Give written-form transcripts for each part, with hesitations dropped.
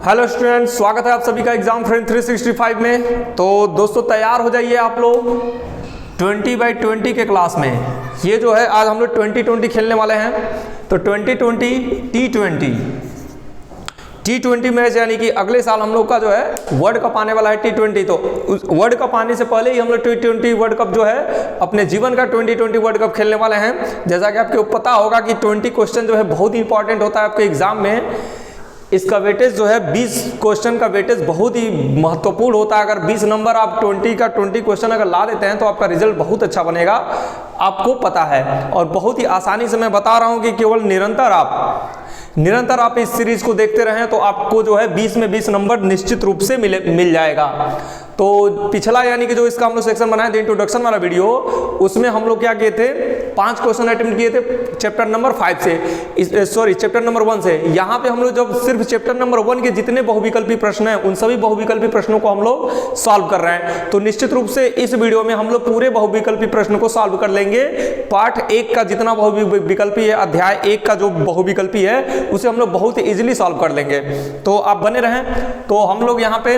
Hello students, स्वागत है आप सभी का एग्जाम फ्रेंड 365 में। तो दोस्तों तैयार हो जाइए आप लोग 20x20 के क्लास में। ये जो है आज हम लोग 2020 खेलने वाले हैं। तो 2020 T20 मैच यानी कि अगले साल हम लोग का जो है वर्ल्ड कप आने वाला है T20। तो उस वर्ल्ड कप आने से पहले ही हम लोग T20 वर्ल्ड कप जो है अपने जीवन का 2020 वर्ल्ड कप खेलने वाले हैं। जैसा कि आपको पता होगा कि 20 क्वेश्चन जो है बहुत ही इंपॉर्टेंट होता है आपके एग्जाम में। इसका वेटेज जो है 20 क्वेश्चन का वेटेज बहुत ही महत्वपूर्ण होता है। अगर 20 नंबर आप 20 क्वेश्चन अगर ला देते हैं तो आपका रिजल्ट बहुत अच्छा बनेगा, आपको पता है। और बहुत ही आसानी से मैं बता रहा हूं कि केवल निरंतर आप इस सीरीज को देखते रहें तो आपको जो है 20 में 20 नंबर निश्चित रूप से मिल जाएगा। तो पिछला यानी कि जो इसका हम लोग सेक्शन बनाए थे इंट्रोडक्शन वाला वीडियो, उसमें हम लोग क्या किए थे 5 क्वेश्चन अटेम्प्ट किए थे चैप्टर नंबर 5 से, चैप्टर नंबर 1 से। यहाँ पे हम लोग जब सिर्फ चैप्टर नंबर 1 के जितने बहुविकल्पी प्रश्न हैं उन सभी बहुविकल्पी प्रश्नों को हम लोग सॉल्व कर रहे हैं। तो निश्चित रूप से इस वीडियो में हम लोग पूरे बहुविकल्पी प्रश्न को सॉल्व कर लेंगे। पार्ट 1 का जितना बहुविकल्पी है, अध्याय 1 का जो बहुविकल्पी है उसे हम लोग बहुत ही इजीली सॉल्व कर लेंगे। तो आप बने रहें। तो हम लोग यहाँ पे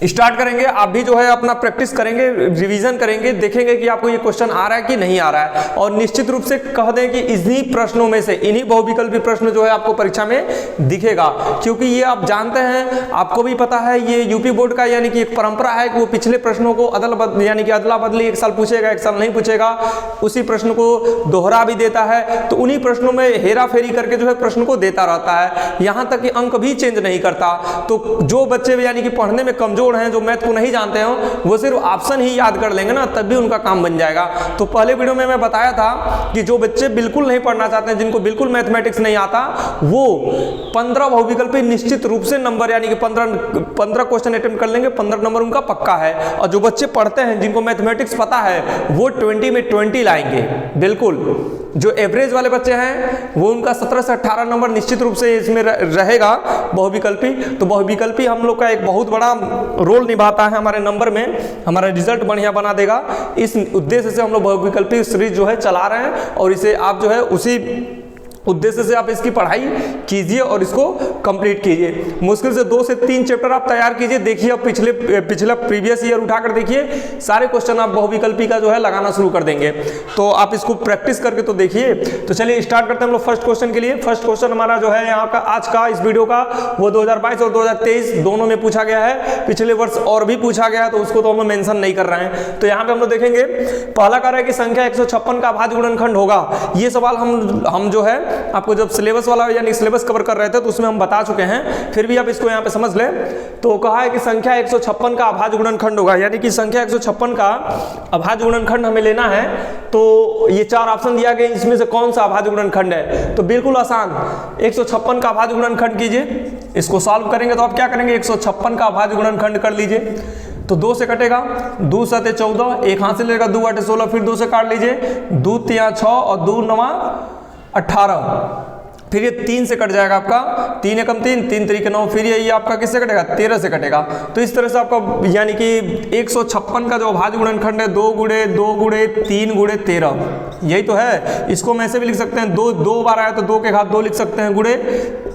स्टार्ट करेंगे। आप भी जो है अपना प्रैक्टिस करेंगे, रिवीजन करेंगे, देखेंगे कि आपको ये क्वेश्चन आ रहा है कि नहीं आ रहा है। और निश्चित रूप से कह दें कि इन्हीं प्रश्नों में से इन्हीं बहुविकल्पी प्रश्न जो है आपको परीक्षा में दिखेगा, क्योंकि ये आप जानते हैं, आपको भी पता है, ये यूपी बोर्ड का यानी कि एक परंपरा है कि वो पिछले प्रश्नों को अदला बदली एक साल पूछेगा, एक साल नहीं पूछेगा, उसी प्रश्न को दोहरा भी देता है। तो उन्हीं प्रश्नों में हेरा फेरी करके जो है प्रश्न को देता रहता है, यहाँ तक कि अंक भी चेंज नहीं करता। तो जो बच्चे यानी कि पढ़ने में कमजोर हैं, जो मैथ को नहीं जानते हो, वो सिर्फ ऑप्शन ही याद कर लेंगे ना, तब भी उनका काम बन जाएगा। तो पहले वीडियो में मैं बताया था कि जो बच्चे बिल्कुल नहीं पढ़ना चाहते हैं, जिनको बिल्कुल मैथमेटिक्स नहीं आता, वो 15 बहुविकल्पी निश्चित रूप से नंबर यानी कि 15 क्वेश्चन अटेम्प्ट कर लेंगे, 15 नंबर उनका पक्का है। और जो बच्चे पढ़ते हैं, जिनको मैथमेटिक्स पता है, वो 20 में 20 लाएंगे बिल्कुल। जो एवरेज वाले बच्चे हैं वो उनका 17 से 18 नंबर निश्चित रूप से इसमें रहेगा बहुविकल्पी। तो बहुविकल्पी हम लोग का एक बहुत बड़ा रोल निभाता है हमारे नंबर में, हमारा रिजल्ट बढ़िया बना देगा। इस उद्देश्य से हम लोग बहुविकल्पी सीरीज जो है चला रहे हैं, और इसे आप जो है उसी उद्देश्य से आप इसकी पढ़ाई कीजिए और इसको कंप्लीट कीजिए। मुश्किल से 2 से 3 चैप्टर आप तैयार कीजिए। देखिए अब पिछला प्रीवियस ईयर उठाकर देखिए, सारे क्वेश्चन आप बहुविकल्पी का जो है लगाना शुरू कर देंगे। तो आप इसको प्रैक्टिस करके तो देखिए। तो चलिए स्टार्ट करते हैं हम लोग फर्स्ट क्वेश्चन के लिए। फर्स्ट क्वेश्चन हमारा जो है यहाँ का आज का इस वीडियो का, वो 2022 और 2023 दोनों में पूछा गया है। पिछले वर्ष और भी पूछा गया है, तो उसको तो हम लोग मेंशन नहीं कर रहे हैं। तो यहाँ पे हम लोग देखेंगे, पहला कार्य है कि संख्या 156 का अभाज्य गुणनखंड होगा। ये सवाल हम जो है आपको जब सिलेबस वाला यानी सिलेबस कवर कर रहे थे तो उसमें हम बता चुके हैं, फिर भी आप इसको यहाँ पे समझ लें। तो कहा है कि संख्या 156 का अभाज्य गुणनखंड होगा, यानी कि संख्या 156 का अभाज्य गुणनखंड हमें लेना है। तो ये 4 ऑप्शन दिया गया, इसमें से कौन सा अभाज्य गुणनखंड है? तो बिल्कुल आसान, 156 का अभाज्य गुणनखंड कीजिए। इसको सॉल्व करेंगे तो आप क्या करेंगे, 156 का अभाज्य गुणनखंड कर लीजिए। तो 2 से कटेगा, 2 7 14, एक हाथ से लेगा 2 8 16, फिर 2 से काट लीजिए, 2 3 6 और 2 9 18, फिर ये 3 से कट जाएगा आपका, 3 एकम 3, 3 3 9, फिर ये आपका किससे कटेगा, 13 से कटेगा। तो इस तरह से आपका यानी कि 156 का जो अभाज्य गुणनखंड है 2 गुणे 2 गुणे 3 गुणे 13, यही तो है। इसको हम ऐसे भी लिख सकते हैं, 2 बार आया तो 2 के घात 2 लिख सकते हैं, गुणे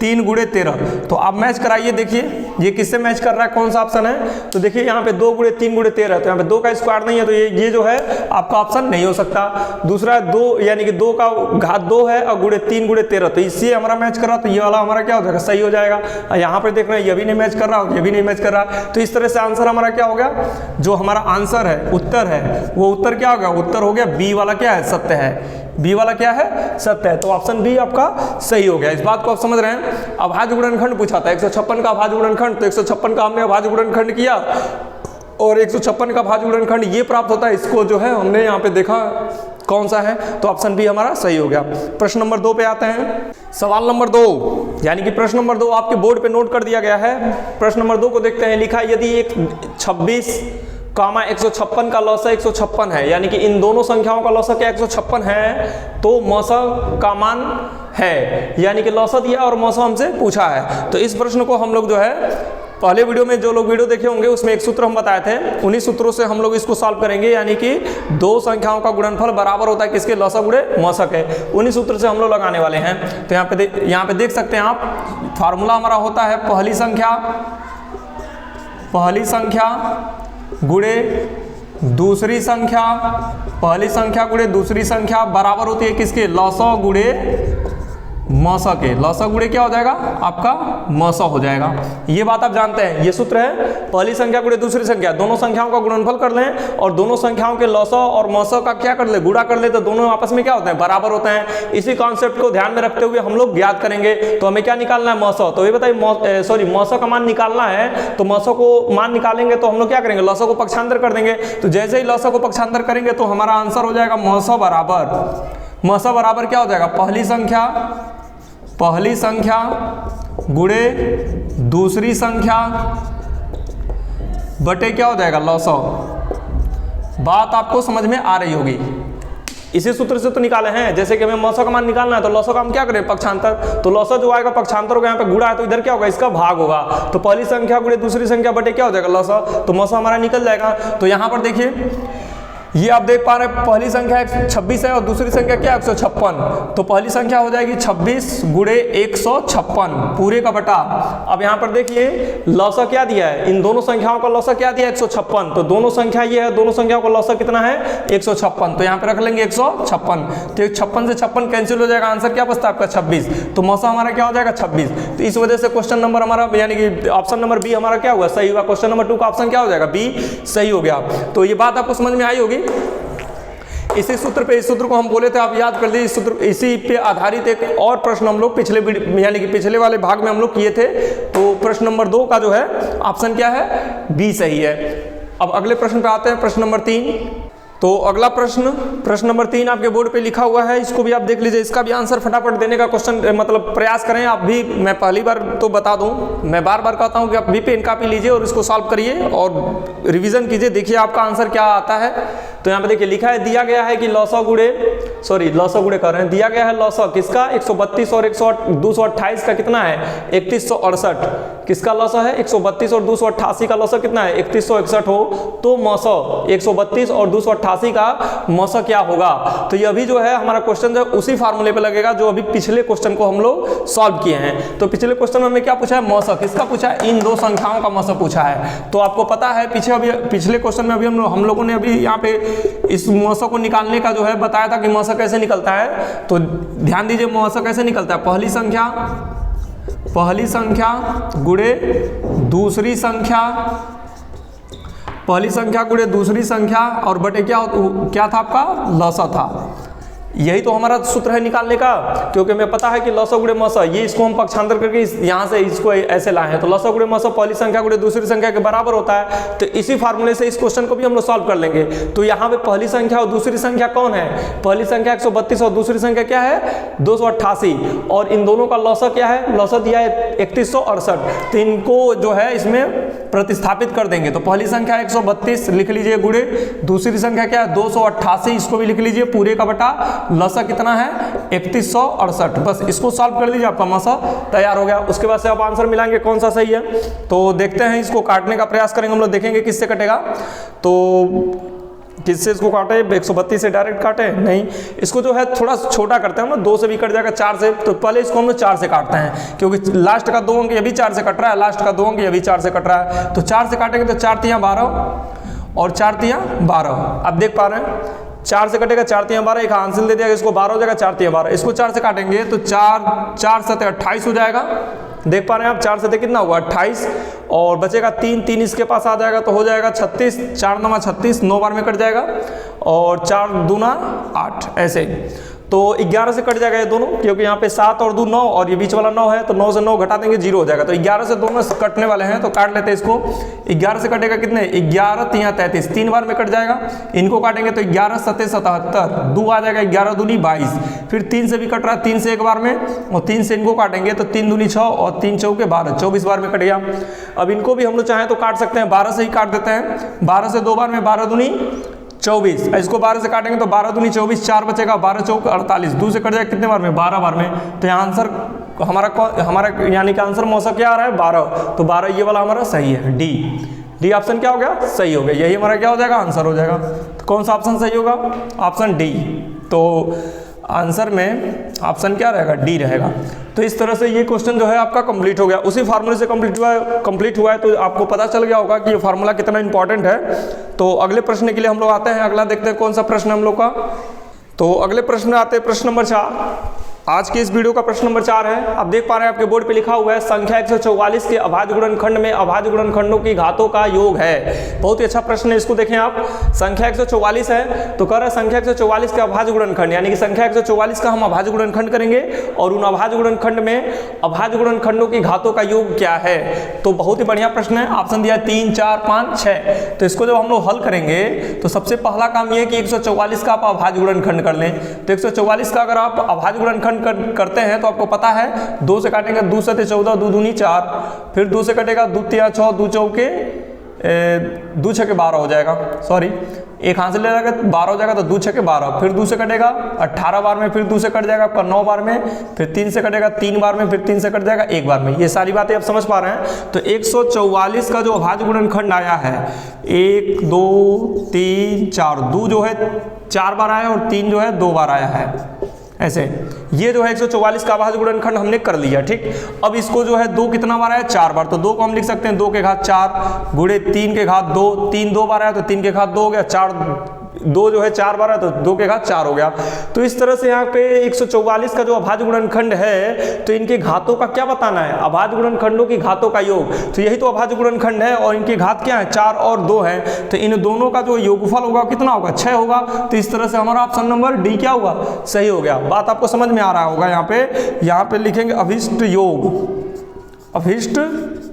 3 गुणे 13। तो आप मैच कराइए, देखिए ये किससे मैच कर रहा है, कौन सा ऑप्शन है। तो देखिए यहाँ पे 2 गुणे 3 गुणे 13, तो यहाँ पे 2 का स्क्वायर नहीं है, तो ये जो है आपका ऑप्शन नहीं हो सकता। दूसरा 2 यानी कि 2 का घात 2 है और गुणे 3 गुणे 13, तो इससे हमारा मैच कर रहा, तो ये वाला हमारा क्या हो जाएगा, सही हो जाएगा। यहाँ पे देख रहे हैं ये भी नहीं मैच कर रहा और ये भी नहीं मैच कर रहा। तो इस तरह से आंसर हमारा क्या हो गया, जो हमारा आंसर है, उत्तर है, वो उत्तर क्या हो गया, उत्तर हो गया बी वाला क्या है, सत्य है। बी वाला क्या है, सत्य है। तो ऑप्शन बी आपका सही हो गया। इस बात को आप समझ रहे हैं। अभाज्य गुणनखंड पूछा था 156 का अभाज्य गुणनखंड, तो 156 का हमने अभाज्य गुणनखंड किया और 156 का अभाज्य गुणनखंड ये प्राप्त होता है। इसको जो है हमने यहाँ पे देखा कौन सा है, तो ऑप्शन बी हमारा सही हो गया। प्रश्न नंबर 2 पे आते हैं। सवाल नंबर 2 यानी कि प्रश्न नंबर 2 आपके बोर्ड पे नोट कर दिया गया है। प्रश्न नंबर 2 को देखते हैं। लिखा है, यदि एक 26 कामा 156 का लौसा 156 है, यानी कि इन दोनों संख्याओं का लौसा क्या 156 है, तो मौसा का मान है, यानी कि लौसा दिया और मौसा हमसे पूछा है। तो इस प्रश्न को हम लोग जो है पहले वीडियो में जो लोग वीडियो देखे होंगे उसमें एक सूत्र हम बताए थे, उन्हीं सूत्रों से हम लोग इसको सॉल्व करेंगे, यानी कि दो संख्याओं का गुणनफल बराबर होता है किसके, लसा गुणे मसा के, उन्हीं सूत्र से हम लोग लगाने वाले हैं। तो यहाँ पे देख सकते हैं आप, फार्मूला हमारा होता है पहली संख्या गुणे दूसरी संख्या, पहली संख्या गुणे दूसरी संख्या बराबर होती है किसके, लसा गुणे मसा के। लसा गुणे क्या हो जाएगा आपका, मसा हो जाएगा। ये बात आप जानते हैं, ये सूत्र है पहली संख्या गुणे दूसरी संख्या, दोनों संख्याओं का गुणनफल कर लें और दोनों संख्याओं के लसा और मसा का क्या कर ले, गुणा कर ले, तो दोनों आपस में क्या होते हैं, बराबर होते हैं। इसी कॉन्सेप्ट को ध्यान में रखते हुए हम लोग ज्ञात करेंगे। तो हमें क्या निकालना है, मसा। तो ये बताइए, सॉरी मसा का मान निकालना है, तो मसा को मान निकालेंगे तो हम लोग क्या करेंगे, लसा को पक्षांतर कर देंगे। तो जैसे ही लसा को पक्षांतर करेंगे तो हमारा आंसर हो जाएगा मसा बराबर क्या हो जाएगा, पहली संख्या गुणे दूसरी संख्या बटे क्या हो जाएगा, लसा। बात आपको समझ में आ रही होगी। इसी सूत्र से तो निकाले हैं, जैसे कि हमें मसा का मान निकालना है तो लसा का हम क्या करें, पक्षांतर। तो लसा जो आएगा पक्षांतर होगा, यहाँ पे गुणा है तो इधर क्या होगा, इसका भाग होगा। तो पहली संख्या गुणे दूसरी संख्या बटे क्या हो जाएगा, लसा। तो मसा हमारा निकल जाएगा। तो यहाँ पर देखिए, ये आप देख पा रहे हैं, पहली संख्या 126 है और दूसरी संख्या क्या है, 156। तो पहली संख्या हो जाएगी 26 गुणे 156 पूरे का बटा। अब यहाँ पर देखिए लसा क्या दिया है, इन दोनों संख्याओं का लसा क्या दिया है, 156। तो दोनों संख्या ये है, दोनों संख्याओं का लसा कितना है, 156। तो यहाँ पे रख लेंगे 156। तो 56 से 56 कैंसिल हो जाएगा, आंसर क्या बचता है आपका 26। तो मसा हमारा क्या हो जाएगा 26। तो इस वजह से क्वेश्चन नंबर हमारा यानी कि ऑप्शन नंबर बी हमारा क्या हुआ, सही हुआ। क्वेश्चन नंबर 2 का ऑप्शन क्या हो जाएगा, बी सही हो गया। तो ये बात आपको समझ में आई होगी। इसी सूत्र पे, इस सूत्र को हम बोले थे, आप याद कर लीजिए। इस सूत्र, इसी पे आधारित एक और प्रश्न हम लोग पिछले यानी कि पिछले वाले भाग में हम लोग किए थे। तो प्रश्न नंबर 2 का जो है ऑप्शन क्या है, बी सही है। अब अगले प्रश्न पे आते हैं, प्रश्न नंबर 3। तो अगला प्रश्न नंबर 3 आपके बोर्ड पे लिखा हुआ है, इसको भी आप देख लीजिए। इसका भी आंसर फटाफट देने का क्वेश्चन मतलब प्रयास करें आप भी। मैं पहली बार तो बता दूं, मैं बार बार कहता हूं कि आप भी पेन कॉपी लीजिए और इसको सॉल्व करिए और रिवीजन कीजिए, देखिए आपका आंसर क्या आता है। तो यहाँ पे देखिए लिखा है, दिया गया है कि लसा गुणे कर रहे हैं, दिया गया है लसा किसका, 132 और 228 का कितना है, 3168। किसका लसा है, 132 और 288 का लसा कितना है, 3161 हो। तो मसा 132 और 288 का मसा क्या होगा। तो ये अभी जो है हमारा क्वेश्चन जो उसी फार्मूले पे लगेगा जो अभी पिछले क्वेश्चन को हम लोग सॉल्व किए हैं। तो पिछले क्वेश्चन में हमें क्या पूछा है, मसा किसका पूछा है, इन दो संख्याओं का मसा पूछा है। तो आपको पता है पिछले क्वेश्चन में अभी हम लोगों ने अभी यहाँ पे इस मसा को निकालने का जो है बताया था कि मसा कैसे निकलता है। तो ध्यान दीजिए मसा कैसे निकलता है, पहली संख्या गुणे दूसरी संख्या, पहली संख्या गुणे दूसरी संख्या और बटे क्या था आपका, लसा था। यही तो हमारा सूत्र है निकालने का, क्योंकि हमें पता है कि लसा गुणे मसा, ये इसको हम पक्षांतर करके यहाँ से इसको ऐसे लाए हैं। तो लसा गुणे मसा पहली संख्या गुणे दूसरी संख्या के बराबर होता है। तो इसी फार्मूले से इस क्वेश्चन को भी हम लोग सॉल्व कर लेंगे। तो यहाँ पे पहली संख्या और दूसरी संख्या कौन है, पहली संख्या 132 और दूसरी संख्या क्या है 288, और इन दोनों का लसा क्या है, लसा दिया है 3168। तो इनको जो है इसमें प्रतिस्थापित कर देंगे। तो पहली संख्या 132 लिख लीजिए गुणे दूसरी संख्या क्या है 288, इसको भी लिख लीजिए पूरे का बटा, लसा कितना है 3168। बस इसको सॉल्व कर लीजिए, आपका मसा तैयार हो गया। उसके बाद से आप आंसर मिलाएंगे कौन सा सही है। तो देखते हैं, इसको काटने का प्रयास करेंगे हम लोग, देखेंगे किससे कटेगा। तो किससे इसको काटे, 132 से डायरेक्ट काटे नहीं, इसको जो है थोड़ा छोटा करते हैं हम लोग, 2 से भी कट जाएगा 4 से। तो पहले इसको हम लोग 4 से काटते हैं, क्योंकि लास्ट का 2 अंक ये भी 4 से कट रहा है, लास्ट का 2 अंक ये भी 4 से कट रहा है। तो 4 से काटेंगे तो 4 तियां 12 और 4 तियां 12। आप देख पा रहे हैं 4 से कटेगा 4 तियां 12, एक हासिल दे दिया, इसको 12 हो जाएगा, 4 तियां 12। इसको 4 से काटेंगे तो 4 7 28 हो जाएगा। देख पा रहे हैं आप, 4 से कितना हुआ 28, और बचेगा 3 इसके पास आ जाएगा तो हो जाएगा 36, 4 9 36, 9 बार में कट जाएगा, और 4 दूना 8 ऐसे। तो 11 से कट जाएगा ये दोनों, क्योंकि यहाँ पे 7 और 2 9 और ये बीच वाला 9 है, तो 9 से 9 घटा देंगे 0 हो जाएगा। तो 11 से दोनों कटने वाले हैं, तो काट लेते हैं इसको। 11 से कटेगा कितने, 11 तियां 33, 3 बार में कट जाएगा। इनको काटेंगे तो 11 7 77, 2 आ जाएगा, 11 दूनी 22। फिर 3 से भी कट रहा है, 3 से एक बार में, और 3 से इनको काटेंगे तो 3 दूनी 6 और 3 चौके 12, 24 बार में कट गया। अब इनको भी हम लोग चाहें तो काट सकते हैं, 12 से ही काट देते हैं। 12 से 2 बार में 12 दूनी 24, इसको 12 से काटेंगे तो 12 दूनी 24, 4 बचेगा, 12 चौक 48, 2 से कट जाएगा कितने बार में, 12 बार में। तो यहाँ आंसर हमारा यानी कि आंसर मौसा क्या आ रहा है 12, तो 12 ये वाला हमारा सही है, डी ऑप्शन क्या हो गया, सही हो गया। यही हमारा क्या हो जाएगा, आंसर हो जाएगा। तो कौन सा ऑप्शन सही होगा, ऑप्शन डी। तो आंसर में ऑप्शन क्या रहेगा, डी रहेगा। तो इस तरह से ये क्वेश्चन जो है आपका कंप्लीट हो गया। उसी फार्मूले से कंप्लीट हुआ है तो आपको पता चल गया होगा कि ये फार्मूला कितना इंपॉर्टेंट है। तो अगले प्रश्न के लिए हम लोग आते हैं। अगला देखते हैं कौन सा प्रश्न हम लोग का। तो अगले प्रश्न में आते हैं, प्रश्न नंबर 4। आज के इस वीडियो का प्रश्न नंबर 4 है। आप देख पा रहे हैं आपके बोर्ड पे लिखा हुआ है संख्या 144 के अभाज्य गुणनखंड में अभाज्य गुणनखंडों की घातों का योग है। बहुत ही अच्छा प्रश्न है, इसको देखें आप। संख्या 144 है तो कह रहा है संख्या 144 के अभाज्य गुणनखंड, यानी कि संख्या 144 का हम अभाज्य गुणनखंड करेंगे और उन अभाज्य गुणनखंड में अभाज्य गुणनखंडों की घातों का योग क्या है। तो बहुत ही बढ़िया प्रश्न है। ऑप्शन दिया 3, 4, 5, 6। तो इसको जब हम लोग हल करेंगे तो सबसे पहला काम यह कि 144 का आप अभाज्य गुणनखंड कर लें। तो 144 का अगर आप अभाज्य गुणनखंड करते हैं तो आपको पता है 2 से काटेंगे, 2 से 14, 2 दूनी 4, फिर 2 से कटेगा 2 3 6, 2 चौके 2 6 के 12 हो जाएगा। सॉरी, एक हाथ से ले जाएगा 12 हो जाएगा, तो 2 6 के 12, फिर 2 से कटेगा 18 बार में, फिर 2 से कट जाएगा आपका 9 बार में, फिर 3 से कटेगा 3 बार में, फिर 3 से कट जाएगा 1 बार में। ये सारी बातें आप समझ पा रहे हैं। तो 144 का जो अभाज्य गुणनखंड आया है 1 2 3 4, 2 जो है 4 बार आया और 3 जो है 2 बार आया है। ऐसे ये जो है 144 का अभाज्य गुणनखंड हमने कर लिया। ठीक, अब इसको जो है 2 कितना बार आया, 4 बार। तो 2 को हम लिख सकते हैं 2 के घात 4 गुणे 3 के घात 2, 3 2 बार आया तो 3 के घात 2 हो गया, 4 2 जो है 4 बार है तो 2 के घात 4 हो गया। तो इस तरह से यहाँ पे 144 का जो अभाज्य गुणनखंड है तो इनके घातों का क्या बताना है, अभाज्य गुणनखंडों की घातों का योग। तो यही तो अभाज्य गुणनखंड है और इनकी घात क्या है, 4 और 2 है। तो इन दोनों का जो योगफल होगा कितना होगा, 6 होगा। तो इस तरह से हमारा ऑप्शन नंबर डी क्या होगा, सही हो गया। बात आपको समझ में आ रहा होगा। यहाँ पे लिखेंगे अभिष्ट योग, अभिष्ट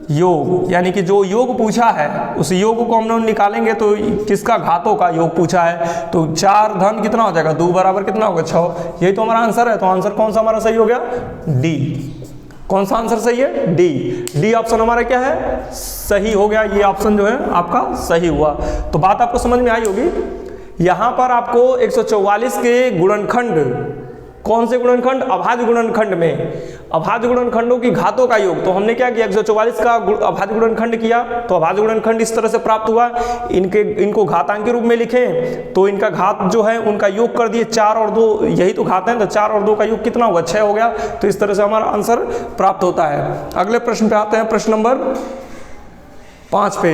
योग, यानी कि जो योग पूछा है उस योग को हम लोग निकालेंगे तो किसका घातों का योग पूछा है। तो 4 धन कितना हो जाएगा, 2 बराबर कितना होगा 6। यही तो हमारा आंसर है। तो आंसर कौन सा हमारा सही हो गया, डी। कौन सा आंसर सही है, डी ऑप्शन हमारा क्या है, सही हो गया। ये ऑप्शन जो है आपका सही हुआ। तो बात आपको समझ में आई होगी। यहां पर आपको 144 के गुणनखंड, कौन से गुणनखंड, अभाज्य गुणनखंड में अभाज्य गुणनखंडों की घातों का योग। तो हमने क्या किया, 144 का अभाज्य गुणनखंड किया तो अभाज्य गुणनखंड इस तरह से प्राप्त हुआ। इनको घातांक के रूप में लिखें तो इनका घात जो है उनका योग कर दिए 4 और 2, यही तो घात है। तो 4 और 2 का योग कितना हुआ, 6 हो गया। तो इस तरह से हमारा आंसर प्राप्त होता है। अगले प्रश्न पे आते हैं, प्रश्न नंबर 5 पे।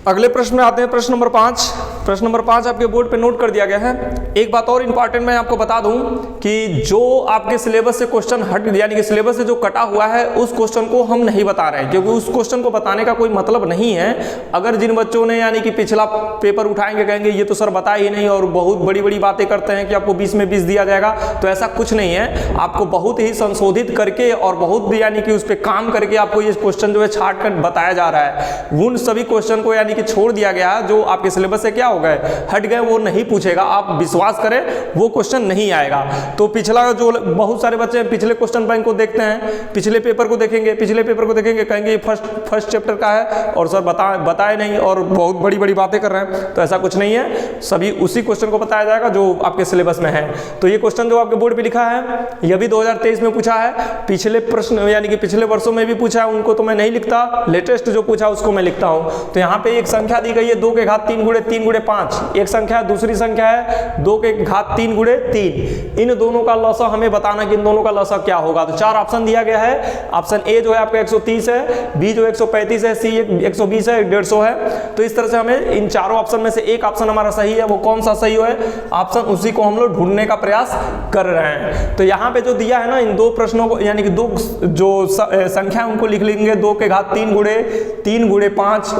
अगले प्रश्न में आते हैं, प्रश्न नंबर 5। प्रश्न नंबर 5 आपके बोर्ड पे नोट कर दिया गया है। एक बात और इंपॉर्टेंट मैं आपको बता दूं कि जो आपके सिलेबस से क्वेश्चन हट, यानी कि सिलेबस से जो कटा हुआ है उस क्वेश्चन को हम नहीं बता रहे हैं, क्योंकि उस क्वेश्चन को बताने का कोई मतलब नहीं है। अगर जिन बच्चों ने यानी कि पिछला पेपर उठाएंगे, कहेंगे ये तो सर बताया ही नहीं और बहुत बड़ी बड़ी बातें करते हैं कि आपको 20 में 20 दिया जाएगा, तो ऐसा कुछ नहीं है। आपको बहुत ही संशोधित करके और बहुत यानी कि उस पर काम करके आपको ये क्वेश्चन जो है छाट कर बताया जा रहा है। उन सभी क्वेश्चन को यानी कि छोड़ दिया गया जो आपके सिलेबस से क्या हो गए, हट गए, वो नहीं पूछेगा। आप विश्वास करें वो क्वेश्चन नहीं आएगा। तो पिछला जो बहुत सारे बच्चे पिछले क्वेश्चन बैंक को देखते हैं, पिछले पेपर को देखेंगे, कहेंगे फर्स्ट चैप्टर का है और सर बताए नहीं और बहुत बड़ी बड़ी बातें कर रहे हैं। तो ऐसा कुछ नहीं है, सभी उसी क्वेश्चन को बताया जाएगा जो आपके सिलेबस में है। तो ये क्वेश्चन जो आपके बोर्ड पे लिखा है यह भी 2023 में पूछा है। पिछले प्रश्न यानी कि पिछले वर्षों में भी पूछा है, उनको तो मैं नहीं लिखता, लेटेस्ट जो पूछा उसको मैं लिखता हूँ। तो यहाँ पे एक संख्या दी गई है 2 के घात 3 गुणे 3 गुणे 5, एक संख्या है, दूसरी संख्या है 2 के घात 3 गुणे 3। इन दोनों का लसा हमें बताना कि इन दोनों का लसा क्या होगा। तो 4 ऑप्शन दिया गया है। ऑप्शन ए जो है आपका 130 है, बी जो 135 है, सी 120 है, 150 है। तो इस तरह से हमें इन चारों ऑप्शन में से एक ऑप्शन हमारा सही है। वो कौन सा सही है ऑप्शन, उसी को हम लोग ढूंढने का प्रयास कर रहे हैं। तो यहाँ पे जो दिया है ना, इन 2 प्रश्नों को यानी कि 2 जो संख्या उनको लिख लेंगे 2 के घात 3 गुणे 5,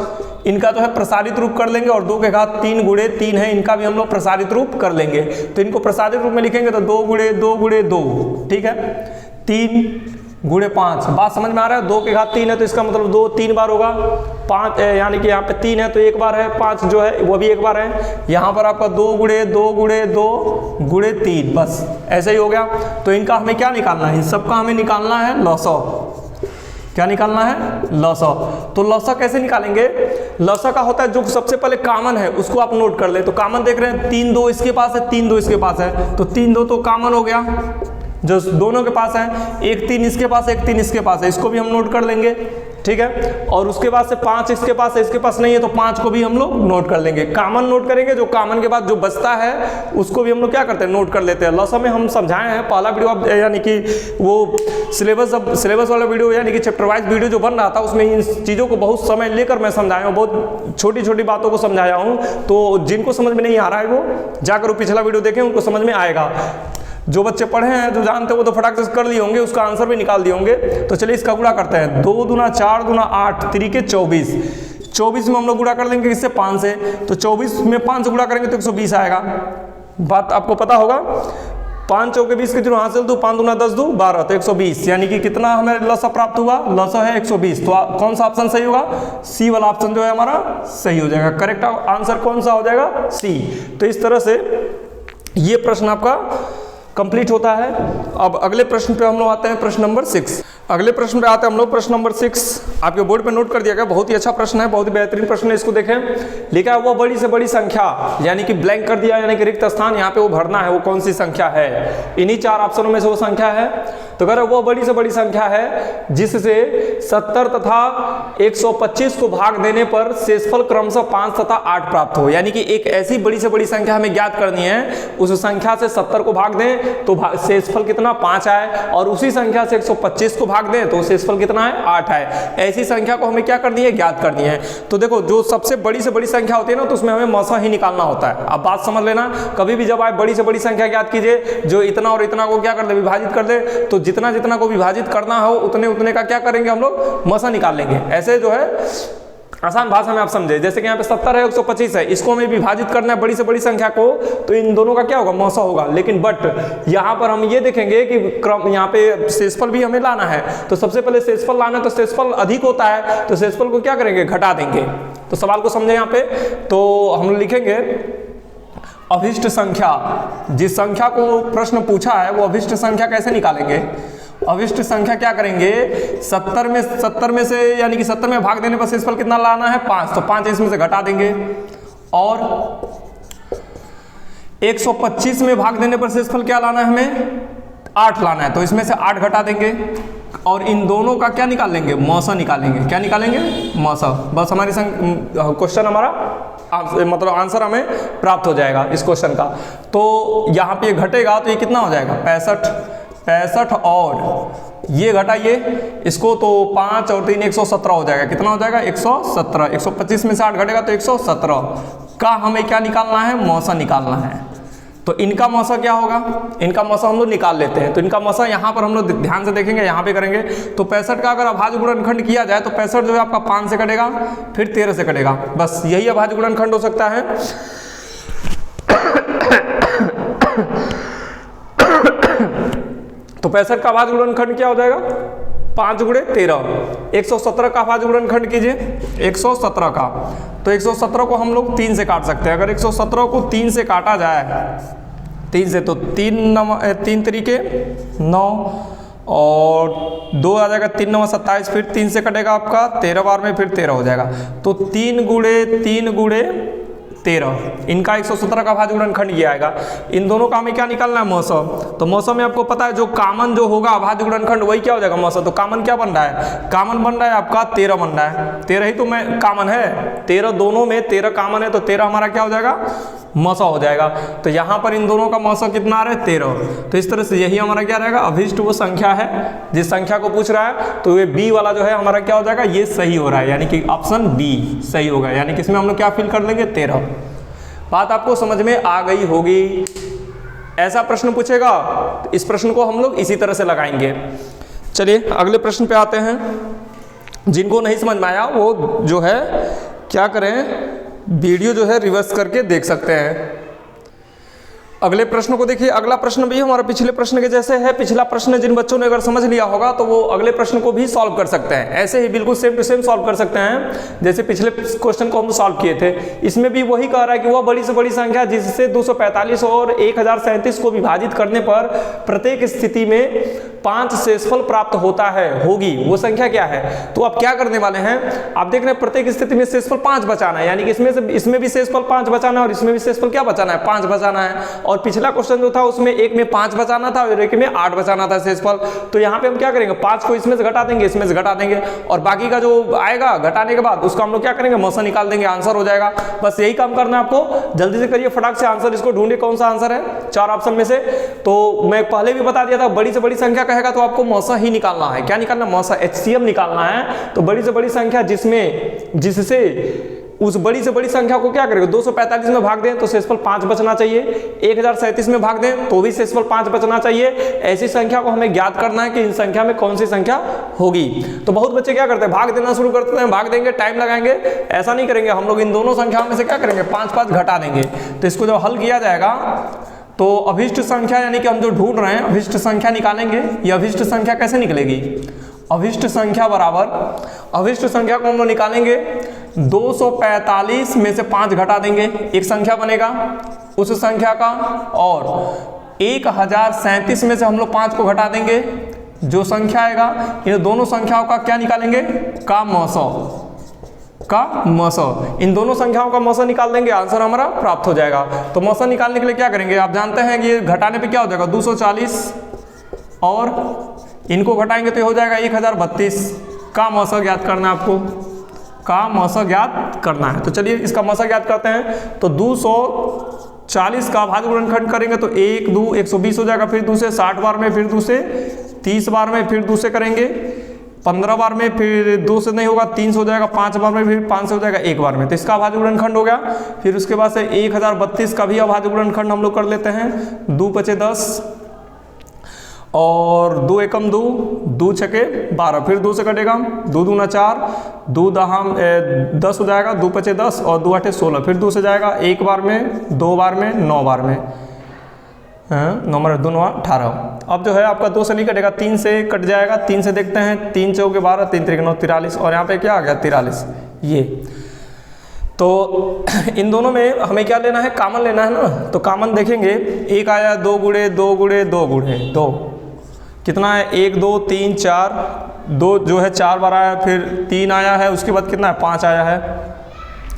इनका जो है प्रसारित रूप कर लेंगे और 2 के घात 3 गुणे 3 है, इनका भी हम लोग प्रसारित रूप कर लेंगे। तो इनको प्रसारित रूप में लिखेंगे तो 2 गुणे 2, ठीक है, 3 गुणे 5। बात समझ में आ रहा है। 2 के घात 3 है तो इसका मतलब 2 3 बार होगा, 5 यानी कि यहाँ पे 3 है तो 1 बार है, 5 जो है वो भी 1 बार है। यहाँ पर आपका 2 गुणे 2 गुणे 3, बस ऐसे ही हो गया। तो इनका हमें क्या निकालना है, इन सबका हमें निकालना है लसा। क्या निकालना है, लसा। तो लसा कैसे निकालेंगे, लसा का होता है जो सबसे पहले कॉमन है उसको आप नोट कर ले। तो कॉमन देख रहे हैं 3 2 इसके पास है, 3 2 इसके पास है, तो 3 2 तो कॉमन हो गया, जो दोनों के पास है, एक 3 इसके पास, एक 3 इसके पास है, इसको भी हम नोट कर लेंगे, ठीक है। और उसके बाद से 5 इसके पास है, इसके पास नहीं है, तो 5 को भी हम लोग नोट कर लेंगे। कॉमन नोट करेंगे, जो कॉमन के बाद जो बचता है उसको भी हम लोग क्या करते हैं, नोट कर लेते हैं। लसा में हम समझाए हैं, पहला वीडियो यानी कि वो सिलेबस वाला वीडियो यानी कि चैप्टर वाइज वीडियो जो बन रहा था, उसमें इन चीज़ों को बहुत समय लेकर मैं समझाया हूँ, बहुत छोटी छोटी बातों को समझाया हूँ। तो जिनको समझ में नहीं आ रहा है वो जाकर वो पिछला वीडियो देखें, उनको समझ में आएगा। जो बच्चे पढ़े हैं, जो जानते हैं, वो तो फटाक से कर लिए होंगे, उसका आंसर भी निकाल दिए होंगे। तो चलिए इसका गुणा करते हैं। 2 दूना 4 दूना 8 3 24, 24 में हम लोग गुणा कर देंगे किससे, 5 से। तो 24 में 5 से गुणा करेंगे तो 120 आएगा। बात आपको पता होगा। 5 चौके 20 के जो हासिल दो, 5 दूना 10 दो 12, तो 120, यानी कि कितना हमें लसा प्राप्त हुआ, लसा है 120। तो कौन सा ऑप्शन सही होगा, सी वाला ऑप्शन जो है हमारा सही हो जाएगा। करेक्ट आंसर कौन सा हो जाएगा, सी। तो इस तरह से ये प्रश्न आपका कंप्लीट होता है। अब अगले प्रश्न पे हम लोग आते हैं, प्रश्न नंबर 6। अगले प्रश्न पे आते हैं हम लोग, प्रश्न नंबर 6 आपके बोर्ड पे नोट कर दिया गया। बहुत ही अच्छा प्रश्न है, बहुत ही बेहतरीन प्रश्न है। इसको देखें, लिखा है वो बड़ी से बड़ी संख्या, यानी कि ब्लैंक कर दिया, यानी कि रिक्त स्थान यहाँ पे वो भरना है, वो कौन सी संख्या है। इन्हीं 4 ऑप्शनों में से वो संख्या है। तो अगर वो बड़ी से बड़ी संख्या है जिससे 70 तथा 125 को भाग देने पर शेषफल क्रमशः 5 तथा 8 प्राप्त हो, यानी कि एक ऐसी बड़ी से बड़ी संख्या हमें ज्ञात करनी है, उस संख्या से 70 को भाग दें तो शेषफल कितना 5 आए, और उसी संख्या से 125 को भाग दें तो शेषफल कितना है 8 है। ऐसी संख्या को हमें क्या करनी है, ज्ञात करनी है। तो देखो, जो सबसे बड़ी से बड़ी संख्या होती है ना, तो उसमें हमें मसा ही निकालना होता है। अब बात समझ लेना, कभी भी जब आप बड़ी से बड़ी संख्या ज्ञात कीजिए, जो इतना और इतना को क्या कर दे, विभाजित कर दे, तो जितना जितना को विभाजित करना हो उतने उतने का क्या करेंगे हम लोग, मसा निकाल लेंगे। ऐसे जो है आसान भाषा में आप समझे, जैसे कि यहाँ पे 70 है, 125 है, इसको हमें विभाजित करना है बड़ी से बड़ी संख्या को, तो इन दोनों का क्या होगा, मौसा होगा। लेकिन बट यहाँ पर हम ये देखेंगे कि क्रम, यहाँ पे शेषफल भी हमें लाना है। तो सबसे पहले शेषफल लाना है, तो शेषफल अधिक होता है, तो शेषफल को क्या करेंगे, घटा देंगे। तो सवाल को समझे यहाँ पे, तो हम लिखेंगे अभिष्ट संख्या, जिस संख्या को प्रश्न पूछा है वो अभिष्ट संख्या कैसे निकालेंगे। अभिष्ट संख्या क्या करेंगे, 70 में से, यानी कि 70 में भाग देने पर शेषफल कितना लाना है, 5, तो 5 इसमें से घटा देंगे। और 125 में भाग देने पर शेषफल क्या लाना है हमें, 8 लाना है, तो इसमें से 8 घटा देंगे। और इन दोनों का क्या निकाल लेंगे, मौसा निकालेंगे। क्या निकालेंगे, मौसा। बस हमारी क्वेश्चन हमारा मतलब आंसर हमें प्राप्त हो जाएगा इस क्वेश्चन का। तो यहाँ पे घटेगा तो ये कितना हो जाएगा, 65 और ये घटाइए इसको, तो 5 और 3 117 हो जाएगा। कितना हो जाएगा, 117। 125 में से 8 घटेगा तो 117 का हमें क्या निकालना है, मौसा निकालना है। तो इनका मौसा क्या होगा, इनका मौसा हम लोग निकाल लेते हैं। तो इनका मौसा यहाँ पर हम लोग ध्यान से देखेंगे, यहाँ पे करेंगे। तो 65 का अगर अभाज्य गुणनखंड किया जाए तो 65 जो है आपका 5 से कटेगा, फिर 13 से कटेगा। बस यही अभाज्य गुणनखंड हो सकता है। तो 65 का अभाज्य गुणनखंड क्या हो जाएगा, 5 गुणे 13। 117 का अभाज्य गुणनखंड कीजिए, 117 का, तो 117 को हम लोग 3 से काट सकते हैं। अगर 117 को 3 से काटा जाए, 3 से, तो 3 तरीके 9 और 2 आ जाएगा, 3 9 27, फिर 3 से कटेगा आपका 13 बार में, फिर 13 हो जाएगा। तो 3 गुणे 13, इनका 117 का अभाज्य गुणनखंड ये आएगा। इन दोनों का हमें क्या निकालना है, मौसम। तो मौसम में आपको पता है जो कामन जो होगा अभाज्य गुणनखंड वही क्या हो जाएगा, मौसम। तो कामन क्या बन रहा है, कामन बन रहा है आपका 13 बन रहा है। 13 ही तो मैं कामन है, 13 दोनों में 13 कामन है, तो 13 हमारा क्या हो जाएगा, मौसा हो जाएगा। तो यहाँ पर इन दोनों का मौसा कितना आ रहा है, 13। तो इस तरह से यही हमारा क्या रहेगा, अभिष्ट वो संख्या है जिस संख्या को पूछ रहा है। तो ये बी वाला जो है हमारा क्या हो जाएगा, ये सही हो रहा है, यानी कि ऑप्शन बी सही होगा। यानी कि इसमें हम लोग क्या फिल कर लेंगे, 13। बात आपको समझ में आ गई होगी। ऐसा प्रश्न पूछेगा तो इस प्रश्न को हम लोग इसी तरह से लगाएंगे। चलिए अगले प्रश्न पे आते हैं। जिनको नहीं समझ में आया वो जो है क्या करें, वीडियो जो है रिवर्स करके देख सकते हैं। अगले प्रश्न को देखिए। अगला प्रश्न भी हमारा पिछले प्रश्न के जैसे है। पिछला प्रश्न जिन बच्चों ने अगर समझ लिया होगा तो वो अगले प्रश्न को भी सॉल्व कर सकते हैं, ऐसे ही बिल्कुल सेम टू सेम सॉल्व कर सकते हैं जैसे पिछले क्वेश्चन को हम सॉल्व किए थे। इसमें भी वही कह रहा है कि वह बड़ी से बड़ी संख्या जिससे 245 और 1037 को विभाजित करने पर प्रत्येक स्थिति में 5 शेषफल प्राप्त होता है, होगी, वो संख्या क्या है। तो आप क्या करने वाले हैं, आप देख रहे हैं प्रत्येक स्थिति में शेषफल 5 बचाना है, यानी कि इसमें भी शेषफल 5 बचाना है और इसमें भी शेषफल क्या बचाना है, 5 बचाना है। और पिछला क्वेश्चन जो था उसमें एक में 5 बचाना था और एक में 8 बचाना था शेषफल। तो यहाँ पे हम क्या करेंगे, 5 को इसमें से घटा देंगे, इसमें से घटा देंगे, और बाकी का जो आएगा घटाने के बाद उसका हम लोग क्या करेंगे, मौसा निकाल देंगे, आंसर हो जाएगा। बस यही काम करना है आपको, जल्दी से करिए फटाक से आंसर इसको ढूंढिए कौन सा आंसर है 4 ऑप्शन में से। तो मैं पहले भी बता दिया था, बड़ी से बड़ी संख्या कहेगा तो आपको मौसा ही निकालना है। क्या निकालना, मौसा, HCM निकालना है। तो बड़ी से बड़ी संख्या जिससे उस बड़ी से बड़ी संख्या को क्या करेंगे, 245 में भाग दें तो शेषफल 5 बचना चाहिए, 1037 में भाग दें तो भी शेषफल 5 बचना चाहिए। ऐसी संख्या को हमें ज्ञात करना है कि इन संख्या में कौन सी संख्या होगी। तो बहुत बच्चे क्या करते हैं, भाग देना शुरू करते हैं, भाग देंगे, टाइम लगाएंगे। ऐसा नहीं करेंगे हम लोग, इन दोनों संख्याओं में से क्या करेंगे, 5 घटा देंगे। तो इसको जब हल किया जाएगा तो अभिष्ट संख्या यानी कि हम जो ढूंढ रहे हैं अभिष्ट संख्या निकालेंगे। ये अभिष्ट संख्या कैसे निकलेगी, अभिष्ट संख्या बराबर, अभिष्ट संख्या को हम लोग निकालेंगे 245 में से 5 घटा देंगे, एक संख्या बनेगा उस संख्या का, और 1037 में से हम लोग 5 को घटा देंगे, जो संख्या आएगा इन दोनों संख्याओं का क्या निकालेंगे, का मौसा। इन दोनों संख्याओं का मौसा निकाल देंगे, आंसर हमारा प्राप्त हो जाएगा। तो मौसा निकालने के लिए क्या करेंगे, आप जानते हैं कि ये घटाने पे क्या हो जाएगा, 240 और इनको घटाएंगे तो ये हो जाएगा 1032। का मौसा ज्ञात करना है आपको, का मौसा ज्ञात करना है। तो चलिए इसका मौसा ज्ञात करते हैं। तो 240 का भाज्य गुणनखंड करेंगे तो 1 2 120 हो जाएगा, फिर 2 से 60 बार में, फिर 2 से 30 बार में, फिर 2 से करेंगे 15 बार में, फिर 2 से नहीं होगा 3 से हो जाएगा, 5 बार में, फिर 5 से हो जाएगा 1 बार में। तो इसका अभाज्य गुणनखंड हो गया। फिर उसके बाद से 1032 का भी अभाज्य गुणनखंड हम लोग कर लेते हैं। 2 पचे 10 और 2 एकम 2, 2 छके 12, फिर 2 से कटेगा, 2 दूना 4, 2 दहाम 10 हो जाएगा, 2 पचे 10 और 2 आठे 16, फिर 2 से जाएगा 1 बार में, 2 बार में, 9 बार में, 9 बार 2 9 18। अब जो है आपका 2 से नहीं कटेगा, 3 से कट जाएगा। 3 से देखते हैं, 3 चौके 12, 3 त्रिक 9 43, और यहाँ पे क्या आ गया 43। ये तो इन दोनों में हमें क्या लेना है, कॉमन लेना है ना। तो कॉमन देखेंगे, एक आया 2 गुणे 2 गुणे 2 गुणे 2, कितना है 1 2 3 4, 2 जो है 4 बार आया, फिर 3 आया है, उसके बाद कितना है 5 आया है।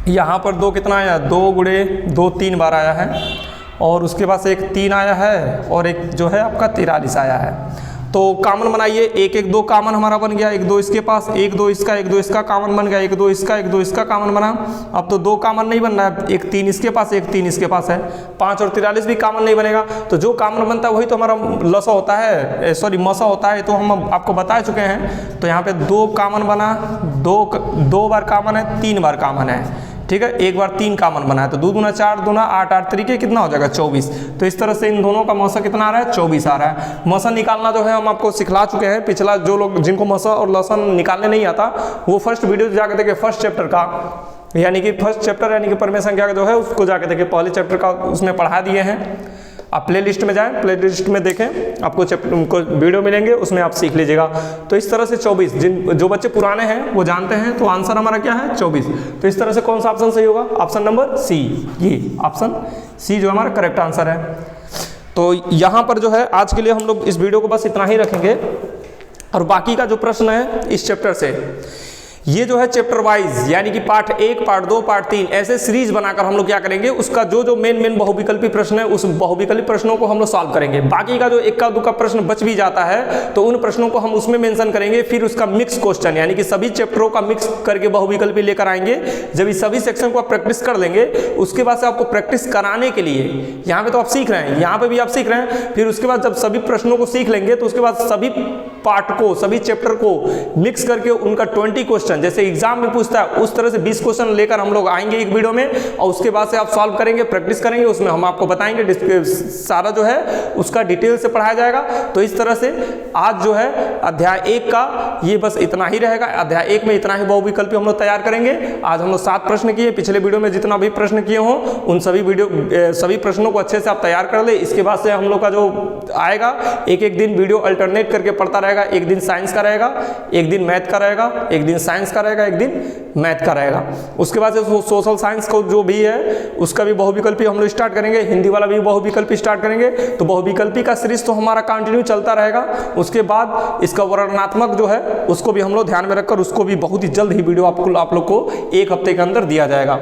यहाँ पर 2 कितना आया, 2 गुणे 2 3 बार आया है, और उसके बाद से एक 3 आया है, और एक जो है आपका 43 आया है। तो कॉमन बनाइए, 1 1 2 कॉमन हमारा बन गया, 1 2 इसके पास, 1 2 इसका, 1 2 इसका कॉमन बन गया, 1 2 इसका, 1 2 इसका कॉमन बना। अब तो 2 कॉमन नहीं बन रहा है, 1 3 इसके पास, 1 3 इसके पास है, 5 और 43 भी कॉमन नहीं बनेगा। तो जो कॉमन बनता है वही तो हमारा लसा होता है, सॉरी मौसा होता है। तो हम आपको बता चुके हैं। तो यहाँ पे 2 कॉमन बना, 2 बार कॉमन है, 3 बार कॉमन है, ठीक है, 1 बार 3 कॉमन बना है। तो 2 दूना 4 दूना 8 8 तरीके कितना हो जाएगा 24। तो इस तरह से इन दोनों का मौसा कितना आ रहा है, 24 आ रहा है। मौसा निकालना जो है हम आपको सिखला चुके हैं। पिछला जो लोग जिनको मौसा और लसन निकालने नहीं आता वो फर्स्ट वीडियो जाकर देखे, फर्स्ट चैप्टर का, यानी कि फर्स्ट चैप्टर यानी कि परमेय संख्या का जो है उसको जाके देखें, पहले चैप्टर का उसमें पढ़ा दिए हैं। आप प्ले लिस्ट में जाएं, प्ले लिस्ट में देखें, आपको वीडियो मिलेंगे, उसमें आप सीख लीजिएगा। तो इस तरह से 24, जो बच्चे पुराने हैं वो जानते हैं। तो आंसर हमारा क्या है 24। तो इस तरह से कौन सा ऑप्शन सही होगा, ऑप्शन नंबर सी, ये ऑप्शन सी जो हमारा करेक्ट आंसर है। तो यहाँ पर जो है आज के लिए हम लोग इस वीडियो को बस इतना ही रखेंगे, और बाकी का जो प्रश्न है इस चैप्टर से, ये जो है चैप्टर वाइज यानी कि पार्ट 1 पार्ट 2 पार्ट 3 ऐसे सीरीज बनाकर हम लोग क्या करेंगे, उसका जो मेन बहुविकल्पी प्रश्न है उस बहुविकल्पी प्रश्नों को हम लोग सॉल्व करेंगे। बाकी का जो इक्का दुक्का प्रश्न बच भी जाता है तो उन प्रश्नों को हम उसमें मेंशन करेंगे। फिर उसका मिक्स क्वेश्चन यानी कि सभी चैप्टरों का मिक्स करके बहुविकल्पी लेकर आएंगे। जब इस सभी सेक्शन को आप प्रैक्टिस कर लेंगे, उसके बाद से आपको प्रैक्टिस कराने के लिए, यहाँ पे तो आप सीख रहे हैं, यहाँ पे भी आप सीख रहे हैं, फिर उसके बाद जब सभी प्रश्नों को सीख लेंगे तो उसके बाद सभी पार्ट को, सभी चैप्टर को मिक्स करके उनका 20 क्वेश्चन जैसे एग्जाम में पूछता है उस तरह से 20 क्वेश्चन लेकर हम लोग आएंगे एक वीडियो में, और उसके बाद से आप सॉल्व करेंगे, प्रैक्टिस करेंगे, उसमें हम आपको बताएंगे, सारा जो है उसका डिटेल से पढ़ाया जाएगा। तो इस तरह से आज जो है अध्याय 1 का ये बस इतना ही रहेगा। अध्याय 1 में इतना ही बहुविकल्पी हम लोग तैयार करेंगे। आज हम लोग 7 प्रश्न किए, पिछले वीडियो में जितना भी प्रश्न किए हों उन सभी प्रश्नों को अच्छे से आप तैयार कर ले। इसके बाद से हम लोग का जो आएगा एक दिन वीडियो अल्टरनेट करके पढ़ता रहेगा। एक दिन साइंस का रहेगा, एक दिन मैथ का रहेगा, एक दिन साइंस का रहेगा, एक दिन मैथ का रहेगा। उसके बाद से सोशल साइंस को जो भी है उसका भी बहुविकल्पी हम लोग स्टार्ट करेंगे, हिंदी वाला भी बहुविकल्पी स्टार्ट करेंगे। तो बहुविकल्पी का सीरीज तो हमारा कंटिन्यू चलता रहेगा। उसके बाद इसका वर्णनात्मक जो है उसको भी हम लोग ध्यान में रखकर उसको भी बहुत ही जल्द ही वीडियो आप लोग को 1 हफ्ते के अंदर दिया जाएगा।